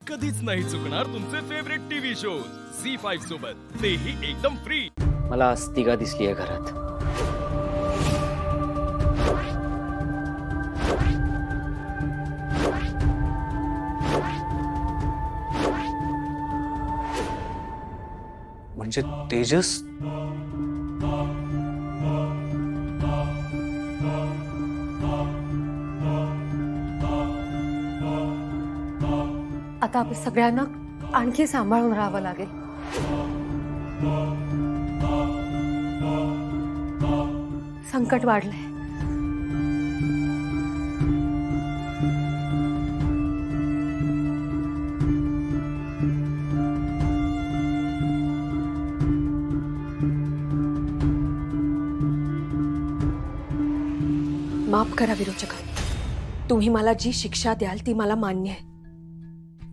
कधीच नाही चुकणार तुमचे फेवरेट टीव्ही शोज झी5 सोबत, तेही एकदम फ्री। मला अस्तिका दिसली आहे घरात। म्हणजे तेजस आता आपल्या सगळ्यांना आणखी सांभाळून राहावं लागेल। संकट वाढलंय। माफ करा विरोचका, तुम्ही मला जी शिक्षा द्याल ती मला मान्य आहे,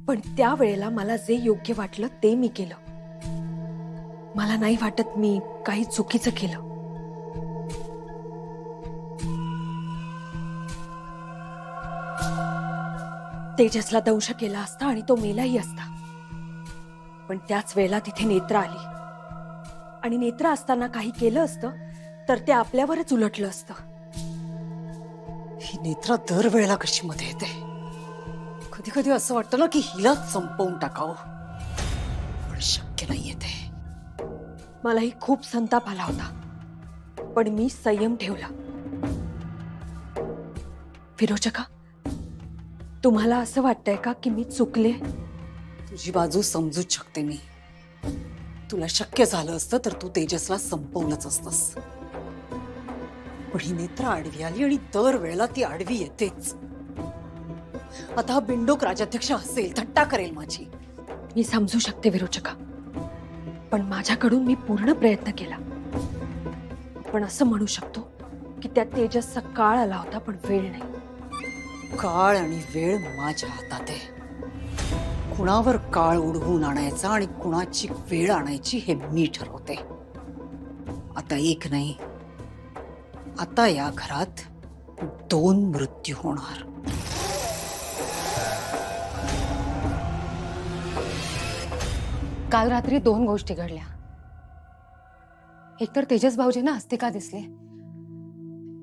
पण त्या वेळेला मला जे योग्य वाटलं ते मी केलं। मला नाही वाटत मी काही चुकीचं केलं। तेजसला दंश केला असता आणि तो मेलाही असता, पण त्याच वेळेला तिथे नेत्रा आली आणि नेत्रा असताना काही केलं असतं तर ते आपल्यावरच उलटलं असतं। ही नेत्रा दरवेळेला कशी मध्ये येते। कधी कधी असं वाटतं ना की हिलाच संपवून टाकावं, पण शक्य नाहीये ते। मलाही खूप संताप आला होता, पण मी संयम ठेवला। विरोचका, तुम्हाला असं वाटतंय का की मी चुकले? तुझी बाजू समजूच शकते मी। तुला शक्य झालं असतं तर तू तेजसला संपवलंच असतंस, पण ही नेत्रा आडवी आली आणि दरवेळेला ती आडवी येतेच। आता हा बिंडोक राजाध्यक्ष असेल, थट्टा करेल माझी। मी समजू शकते विरोचका, पण माझ्याकडून मी पूर्ण प्रयत्न केला। पण असं म्हणू शकतो की त्या तेजसचा काळ आला होता, पण वेळ नाही। काळ आणि वेळ माझ्या हातात आहे। कुणावर काळ उडवून आणायचा आणि कुणाची वेळ आणायची हे मी ठरवते। आता एक नाही, आता या घरात 2 मृत्यू होणार। काल रात्री 2 गोष्टी घडल्या। एकतर तेजस भाऊजींना अस्तिका दिसली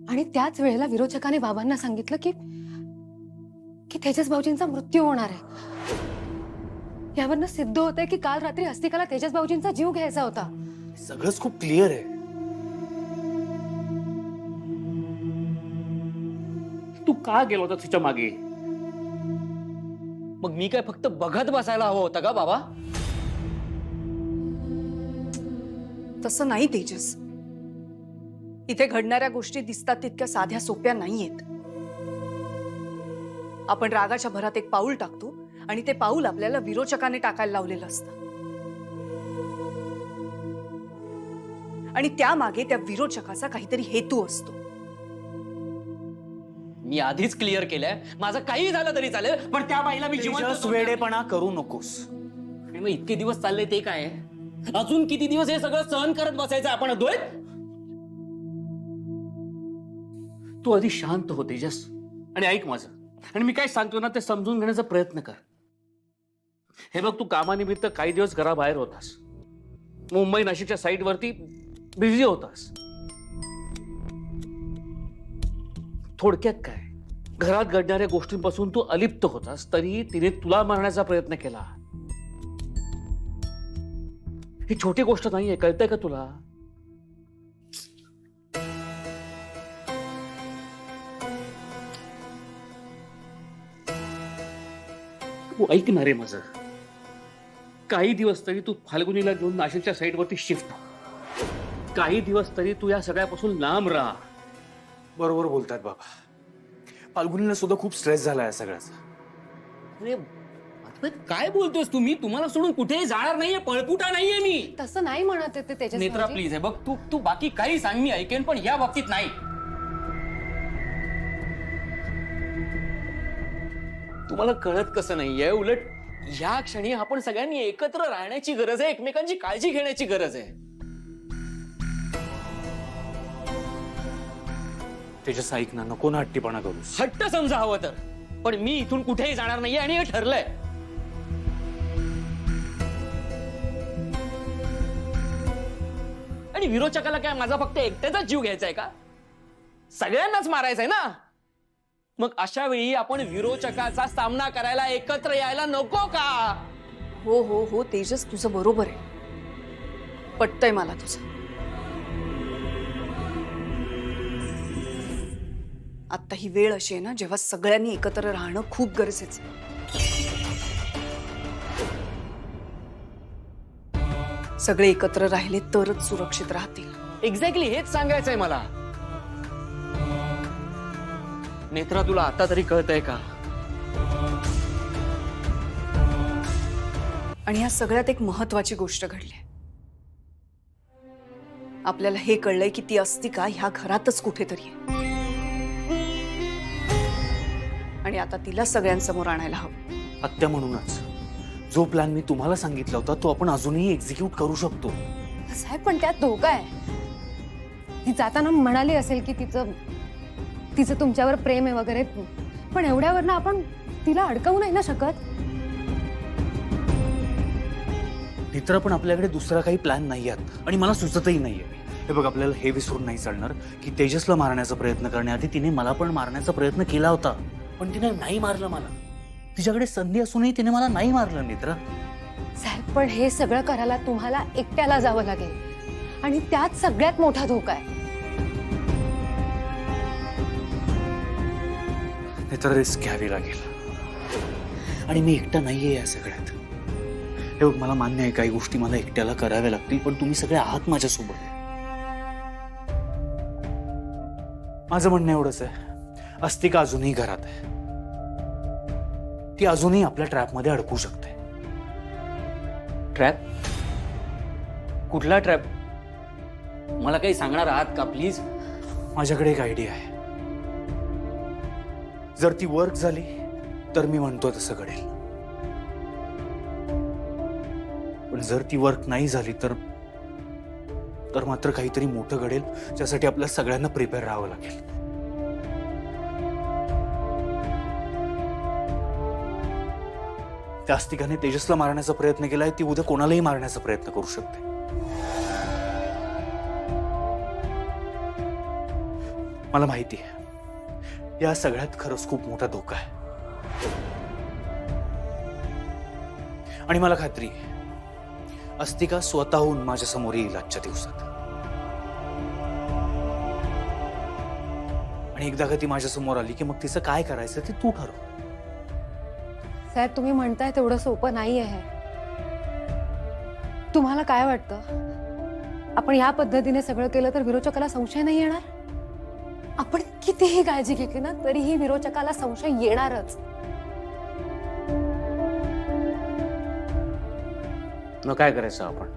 आणि त्याच वेळेला विरोचकाने बाबांना सांगितलं की तेजस भाऊजींचा मृत्यू होणार आहे। यावरनं सिद्ध होतंय की काल रात्री अस्तिकाला तेजस भाऊजींचा जीव घ्यायचा होता। सगळंच खूप क्लिअर आहे। तू का गेला होता तिच्या मागे? मग मी काय फक्त बघत बसायला हवं होतं का बाबा? तसं नाही तेजस, इथे घडणाऱ्या गोष्टी दिसतात तितक्या साध्या सोप्या नाहीयेत। आपण रागाच्या भरात एक पाऊल टाकतो आणि ते पाऊल आपल्याला विरोचकाने टाकायला लावलेलं असतं, आणि त्यामागे त्या विरोचकाचा काहीतरी हेतू असतो। मी आधीच क्लिअर केलंय, माझं काही झालं तरी चालेल, पण त्या बाईला मी जिवंत तेजस, सोडणार नाही. वेडेपणा करू नकोस। आणि मग इतके दिवस चालले ते काय? अजून किती दिवस हे सगळं सहन करत बसायचं आपण अद्वैत? तू आधी शांत हो तेजस, आणि ऐक माझं, आणि मी काय सांगतो ना ते समजून घेण्याचा प्रयत्न कर। हे बघ, तू कामानिमित्त काही दिवस घराबाहेर होतास, मुंबई नाशिकच्या साईट वरती बिझी होतास। थोडक्यात काय, घरात घडणाऱ्या गोष्टींपासून तू अलिप्त होतास, तरी तिने तुला मारण्याचा प्रयत्न केला। ही छोटी गोष्ट नाहीये, कळतंय का तुला? तू ऐक ना रे माझं, काही दिवस तरी तू फाल्गुनीला घेऊन नाशिकच्या साईडवरती शिफ्ट हो। काही दिवस तरी तू या सगळ्यापासून लांब राहा। बरोबर बोलतात बाबा, फाल्गुनीला सुद्धा खूप स्ट्रेस झाला या सगळ्याचा। अरे अद्वैत, काय बोलतोस तुम्ही? तुम्हाला सोडून कुठेही जाणार नाहीये, पळपुटा नाहीये मी। तसं नाही म्हणत आहे ते तेजस नेत्रा भाऊजी। प्लीज, हे बघ, तू तू बाकी काही सांग, मी ऐकेन, पण या बाबतीत नाही। तुम्हाला कळत कसं नाहीये? उलट या क्षणी आपण सगळ्यांनी एकत्र राहण्याची गरज आहे, एकमेकांची काळजी घेण्याची गरज आहे। तेजस ऐक ना, नको ना हट्टीपणा करूस। हट्ट समजा हवं तर, पण मी इथून कुठेही जाणार नाहीये आणि हे ठरलंय। आणि विरोचकाला काय माझा फक्त एकट्याचा जीव घ्यायचा आहे का? सगळ्यांनाच मारायचंय ना. मग अशा वेळी आपण विरोचकाचा सामना करायला एकत्र यायला नको का? हो हो हो तेजस, तुझं बरोबर आहे, पटतंय मला तुझं. आता ही वेळ अशी आहे ना जेव्हा सगळ्यांनी एकत्र राहणं खूप गरजेचं आहे. सगळे एकत्र राहिले तरच सुरक्षित राहतील. एक्झॅक्टली हेच सांगायचंय मला. नेत्रा, तुला आता तरी कळतंय का? आणि या सगळ्यात एक महत्वाची गोष्ट घडली. आपल्याला हे कळलंय की ती अस्तिका ह्या घरातच कुठेतरी आहे आणि आता तिला सगळ्यांसमोर आणायला हवं. आत्या, म्हणूनच जो प्लॅन मी तुम्हाला सांगितला होता तो आपण अजूनही एक्झिक्यूट करू शकतो. साहेब पण त्यात धोका आहे. ती जाताना म्हणाली असेल की तिचं तुमच्यावर प्रेम आहे वगैरे, पण एवढ्यावरनं आपण तिला अडकवू नाही ना शकत. मित्र, पण आपल्याकडे दुसरा काही प्लॅन नाही आहेत आणि मला सुचतही नाहीये. हे बघ, आपल्याला हे विसरून नाही चालणार की तेजसला मारण्याचा प्रयत्न करण्याआधी तिने मला पण मारण्याचा प्रयत्न केला होता, पण तिने नाही मारलं मला. तिच्याकडे संधी असूनही तिने मला नाही मारलं. मित्र साहेब, पण हे सगळं करायला तुम्हाला एकट्याला जावं लागेल आणि त्यात सगळ्यात मोठा धोका आहे. मित्र, रिस्क घ्यावी लागेल आणि मी एकटा नाहीये या सगळ्यात. हे बघ, मला मान्य आहे काही गोष्टी मला एकट्याला कराव्या लागतील, पण तुम्ही सगळे आहात माझ्यासोबत. माझं म्हणणं एवढंच आहे, अस्तिका अजूनही घरात आहे. ती अजूनही आपल्या ट्रॅपमध्ये अडकू शकते. ट्रॅप? कुठला ट्रॅप? मला काही सांगणार आहात का प्लीज? माझ्याकडे एक आयडिया आहे. जर ती वर्क झाली तर मी म्हणतो तसं घडेल, पण जर ती वर्क नाही झाली तर मात्र काहीतरी मोठं घडेल, ज्यासाठी आपल्या सगळ्यांना प्रिपेअर राहावं लागेल. त्या अस्तिकाने तेजसला मारण्याचा प्रयत्न केलाय, ती उद्या कोणालाही मारण्याचा प्रयत्न करू शकते. मला माहिती आहे या सगळ्यात खरंच खूप मोठा धोका आहे आणि मला खात्री आहे अस्तिका स्वतःहून माझ्या समोर येईल आजच्या दिवसात. आणि एकदा का ती माझ्या समोर आली की मग तिचं काय करायचं ते तू ठरव. साहेब, तुम्ही म्हणताय तेवढं सोपं नाही आहे. तुम्हाला काय वाटतं, आपण या पद्धतीने सगळं केलं तर विरोचकाला संशय नाही येणार? आपण कितीही काळजी घेतली ना तरीही विरोचकाला संशय येणारच. मग काय करायचं आपण?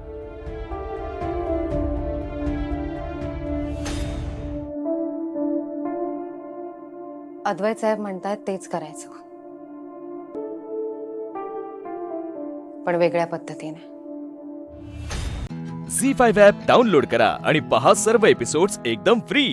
अद्वैत साहेब म्हणतात तेच करायचं, पण वेगळ्या पद्धतीने. झी5 ॲप डाउनलोड करा आणि पहा सर्व एपिसोड्स एकदम फ्री.